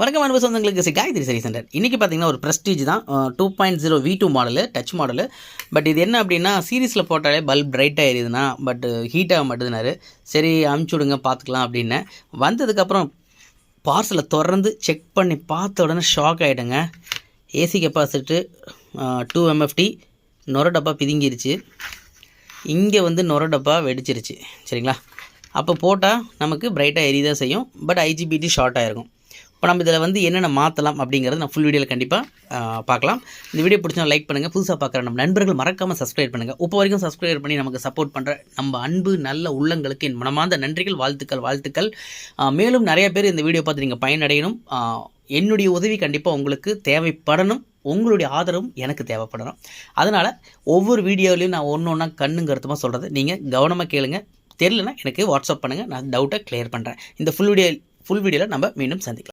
வணக்கம் அன்பு சொந்தங்களுக்கு காயத்ரி சரி சென்டர். இன்றைக்கி பார்த்தீங்கன்னா ஒரு ப்ரெஸ்டீஜ் தான் 2.0 V2 model, touch model. But இது என்ன அப்படின்னா சீரீஸில் போட்டாலே பல்ப் பிரைட்டாக எரியுதுண்ணா, பட் ஹீட்டாக மாட்டுதுனாரு. சரி அமுச்சு விடுங்க பார்த்துக்கலாம் அப்படின்னு வந்ததுக்கப்புறம் பார்சலை திறந்து செக் பண்ணி பார்த்த உடனே ஷாக் ஆகிடுங்க. ஏசி கெப்பாசிட்டி 2 MFT, நொர டப்பா பிதுங்கிருச்சு. இங்கே வந்து நொர டப்பா வெடிச்சிருச்சு. சரிங்களா? அப்போ போட்டால் நமக்கு பிரைட்டாக எரியதான் செய்யும், பட் IGBT ஷார்ட் ஆகிருக்கும். இப்போ நம்ம இதில் வந்து என்னென்ன மாற்றலாம் அப்படிங்கிறது நான் ஃபுல் வீடியோவில் கண்டிப்பாக பார்க்கலாம். இந்த வீடியோ பிடிச்சா லைக் பண்ணுங்கள். புதுசாக பார்க்குற நம்ம நண்பர்கள் மறக்காமல் சப்ஸ்கிரைப் பண்ணுங்கள். இப்போ வரைக்கும் சப்ஸ்கிரைப் பண்ணி நமக்கு சப்போர்ட் பண்ணுற நம்ம அன்பு நல்ல உள்ளங்களுக்கு என் மனமார்ந்த நன்றிகள், வாழ்த்துக்கள். மேலும் நிறைய பேர் இந்த வீடியோ பார்த்து நீங்கள் பயனடையணும். என்னுடைய உதவி கண்டிப்பாக உங்களுக்கு தேவைப்படணும். உங்களுடைய ஆதரவும் எனக்கு தேவைப்படணும். அதனால் ஒவ்வொரு வீடியோவிலையும் நான் ஒன்று ஒன்றா கண்ணுங்கருத்துமாக சொல்கிறது நீங்கள் கவனமாக கேளுங்க. தெரியலனா எனக்கு வாட்ஸ்அப் பண்ணுங்கள், நான் டவுட்டை கிளியர் பண்ணுறேன். இந்த ஃபுல் வீடியோவில் நம்ம மீண்டும் சந்திக்கலாம்.